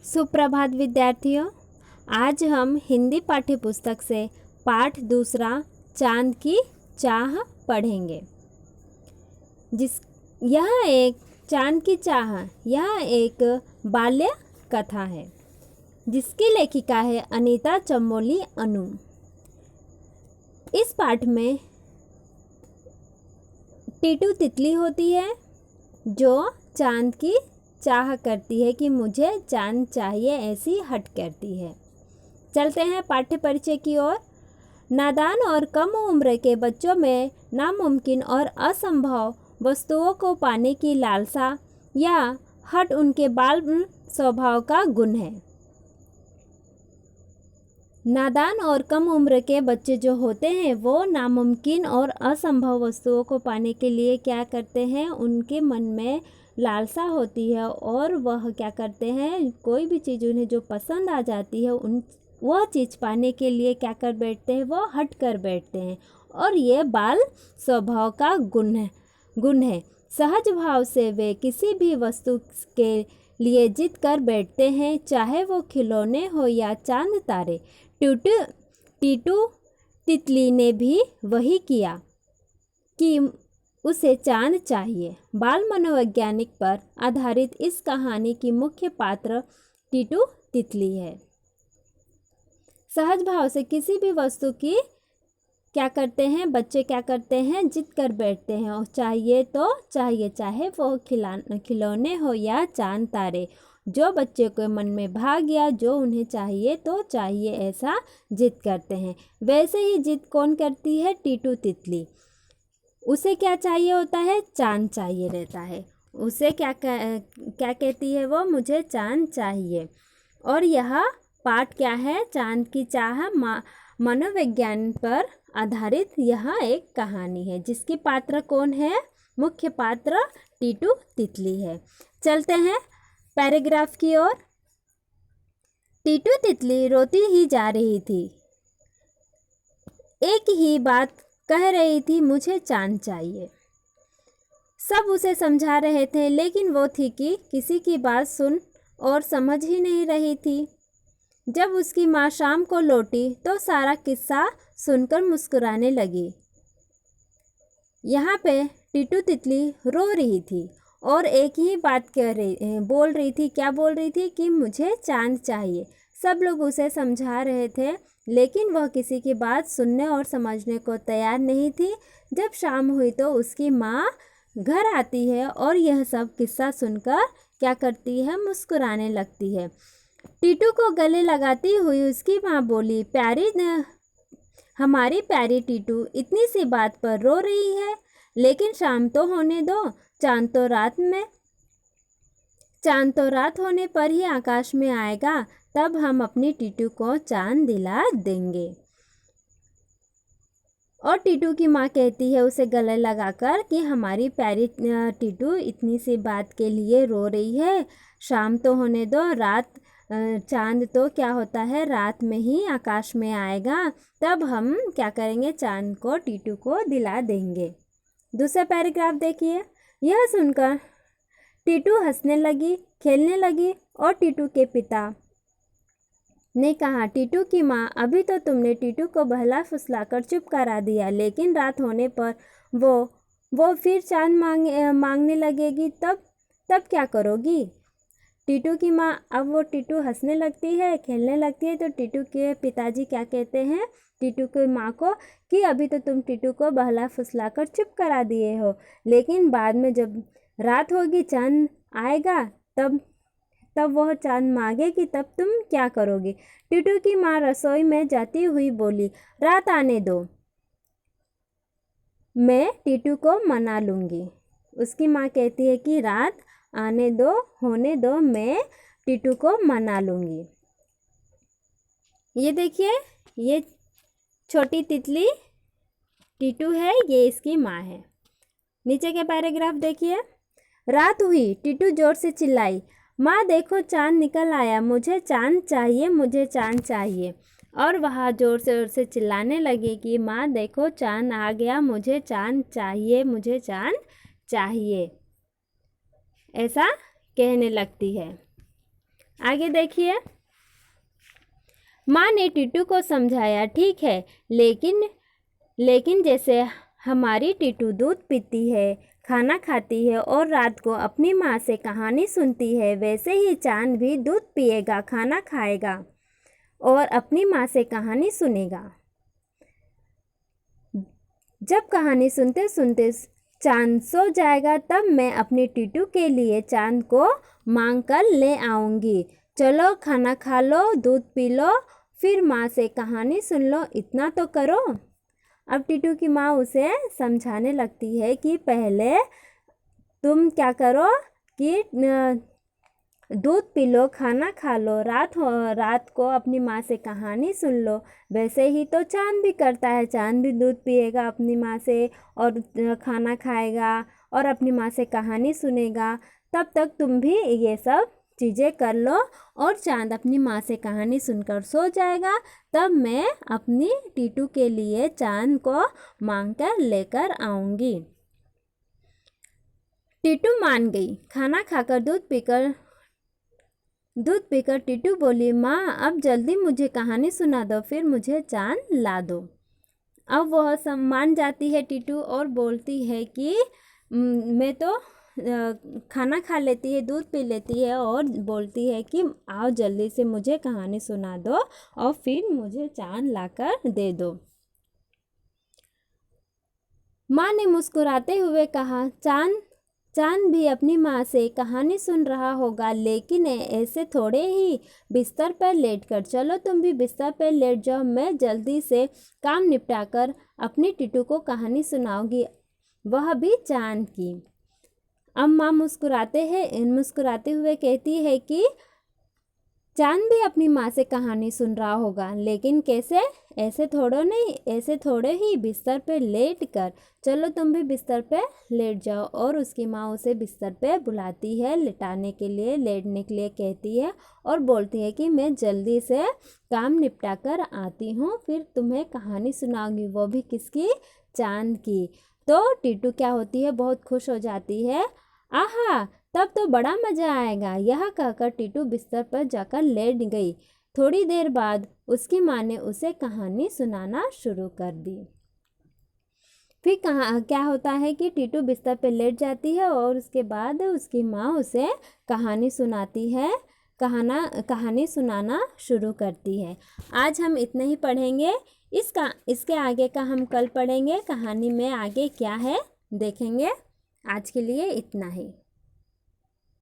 सुप्रभात विद्यार्थियों, आज हम हिंदी पाठ्य पुस्तक से पाठ दूसरा चांद की चाह पढ़ेंगे। चांद की चाह यह एक बाल्य कथा है जिसकी लेखिका है अनीता चमोली अनु। इस पाठ में टीटू तितली होती है जो चांद की चाह करती है कि मुझे चांद चाहिए, ऐसी हट करती है। चलते हैं पाठ्य परिचय की ओर। नादान और कम उम्र के बच्चों में नामुमकिन और असंभव वस्तुओं को पाने की लालसा या हट उनके बाल स्वभाव का गुण है। नादान और कम उम्र के बच्चे जो होते हैं वो नामुमकिन और असंभव वस्तुओं को पाने के लिए क्या करते हैं, उनके मन में लालसा होती है और वह क्या करते हैं, कोई भी चीज़ उन्हें जो पसंद आ जाती है वह चीज़ पाने के लिए क्या कर बैठते हैं, वो हट कर बैठते हैं। और ये बाल स्वभाव का गुण है। सहज भाव से वे किसी भी वस्तु के लिए जिद कर बैठते हैं, चाहे वो खिलौने हो या चांद तारे। टीटू तितली ने भी वही किया कि उसे चांद चाहिए। बाल मनोवैज्ञानिक पर आधारित इस कहानी की मुख्य पात्र टीटू तितली है। सहज भाव से किसी भी वस्तु की क्या करते हैं, बच्चे क्या करते हैं, जिद कर बैठते हैं और चाहिए तो चाहिए, चाहे वो खिलौने हो या चांद तारे। जो बच्चे के मन में भाग गया, जो उन्हें चाहिए तो चाहिए, ऐसा जिद करते हैं। वैसे ही जिद कौन करती है, टीटू तितली। उसे क्या चाहिए होता है, चांद चाहिए रहता है। उसे क्या कहती है वो, मुझे चांद चाहिए। और यह पाठ क्या है, चांद की चाह मनोविज्ञान पर आधारित यह एक कहानी है जिसकी पात्र कौन है, मुख्य पात्र टीटू तितली है। चलते हैं पैराग्राफ की ओर। टीटू तितली रोती ही जा रही थी, एक ही बात कह रही थी, मुझे चांद चाहिए। सब उसे समझा रहे थे लेकिन वो थी कि किसी की बात सुन और समझ ही नहीं रही थी। जब उसकी माँ शाम को लौटी तो सारा किस्सा सुनकर मुस्कुराने लगी। यहाँ पे टीटू तितली रो रही थी और एक ही बात बोल रही थी। क्या बोल रही थी, कि मुझे चांद चाहिए। सब लोग उसे समझा रहे थे लेकिन वह किसी की बात सुनने और समझने को तैयार नहीं थी। जब शाम हुई तो उसकी माँ घर आती है और यह सब किस्सा सुनकर क्या करती है, मुस्कुराने लगती है। टीटू को गले लगाती हुई उसकी माँ बोली, हमारी प्यारी टीटू इतनी सी बात पर रो रही है, लेकिन शाम तो होने दो, चांद तो रात होने पर ही आकाश में आएगा, तब हम अपनी टीटू को चांद दिला देंगे। और टीटू की माँ कहती है उसे गले लगाकर कि हमारी प्यारी टीटू इतनी सी बात के लिए रो रही है, शाम तो होने दो, चांद तो क्या होता है, रात में ही आकाश में आएगा, तब हम क्या करेंगे, चांद को टीटू को दिला देंगे। दूसरा पैराग्राफ देखिए। यह सुनकर टीटू हंसने लगी, खेलने लगी और टीटू के पिता ने कहा, टीटू की माँ, अभी तो तुमने टीटू को बहला फुसलाकर चुप करा दिया, लेकिन रात होने पर वो फिर चांद मांगने लगेगी, तब क्या करोगी। टीटू की माँ, अब वो टीटू हंसने लगती है, खेलने लगती है, तो टीटू के पिताजी क्या कहते हैं टीटू की माँ को, कि अभी तो तुम टीटू को बहला फुसलाकर चुप करा दिए हो, लेकिन बाद में जब रात होगी, चांद आएगा, तब वह चांद मांगेगी, तब तुम क्या करोगी। टीटू की माँ रसोई में जाती हुई बोली, रात आने दो, मैं टीटू को मना लूँगी। उसकी माँ कहती है कि रात आने दो, होने दो, मैं टीटू को मना लूँगी। ये देखिए, ये छोटी तितली टीटू है, ये इसकी माँ है। नीचे के पैराग्राफ देखिए। रात हुई, टीटू जोर से चिल्लाई, माँ देखो चांद निकल आया, मुझे चांद चाहिए, मुझे चांद चाहिए। और वह जोर से चिल्लाने लगी कि माँ देखो चांद आ गया, मुझे चांद चाहिए, मुझे चांद चाहिए, ऐसा कहने लगती है। आगे देखिए। माँ ने टीटू को समझाया, ठीक है, लेकिन जैसे हमारी टीटू दूध पीती है, खाना खाती है और रात को अपनी माँ से कहानी सुनती है, वैसे ही चांद भी दूध पिएगा, खाना खाएगा और अपनी माँ से कहानी सुनेगा। जब कहानी सुनते सुनते चांद सो जाएगा, तब मैं अपनी टीटू के लिए चांद को मांग कर ले आऊँगी। चलो खाना खा लो, दूध पी लो, फिर माँ से कहानी सुन लो, इतना तो करो। अब टीटू की माँ उसे समझाने लगती है कि पहले तुम क्या करो कि दूध पी लो, खाना खा लो, रात को अपनी माँ से कहानी सुन लो, वैसे ही तो चांद भी करता है। चांद भी दूध पिएगा अपनी माँ से और खाना खाएगा और अपनी माँ से कहानी सुनेगा। तब तक तुम भी ये सब चीज़ें कर लो और चांद अपनी माँ से कहानी सुनकर सो जाएगा। तब मैं अपनी टीटू के लिए चांद को मांग कर लेकर आऊँगी। टीटू मान गई। खाना खाकर दूध पीकर टीटू बोली, माँ अब जल्दी मुझे कहानी सुना दो, फिर मुझे चांद ला दो। अब वह मान जाती है टीटू और बोलती है कि मैं तो खाना खा लेती है, दूध पी लेती है और बोलती है कि आओ जल्दी से मुझे कहानी सुना दो और फिर मुझे चांद लाकर दे दो। माँ ने मुस्कुराते हुए कहा, चांद भी अपनी माँ से कहानी सुन रहा होगा, लेकिन ऐसे थोड़े ही बिस्तर पर लेटकर। चलो तुम भी बिस्तर पर लेट जाओ, मैं जल्दी से काम निपटाकर अपनी टीटू को कहानी सुनाऊंगी, वह भी चांद की। अब माँ मुस्कुराते हुए कहती है कि चांद भी अपनी माँ से कहानी सुन रहा होगा, लेकिन कैसे? ऐसे थोड़े ही बिस्तर पे लेट कर। चलो तुम भी बिस्तर पे लेट जाओ। और उसकी माँ उसे बिस्तर पे बुलाती है लेटने के लिए कहती है और बोलती है कि मैं जल्दी से काम निपटा कर आती हूँ, फिर तुम्हें कहानी सुनाऊंगी, वो भी किसकी? चांद की। तो टीटू क्या होती है, बहुत खुश हो जाती है। आहा, तब तो बड़ा मज़ा आएगा। यह कहकर टीटू बिस्तर पर जाकर लेट गई। थोड़ी देर बाद उसकी माँ ने उसे कहानी सुनाना शुरू कर दी। फिर क्या होता है कि टीटू बिस्तर पर लेट जाती है और उसके बाद उसकी माँ उसे कहानी सुनाती है, कहानी सुनाना शुरू करती है। आज हम इतना ही पढ़ेंगे। इसके आगे का हम कल पढ़ेंगे। कहानी में आगे क्या है देखेंगे। आज के लिए इतना ही।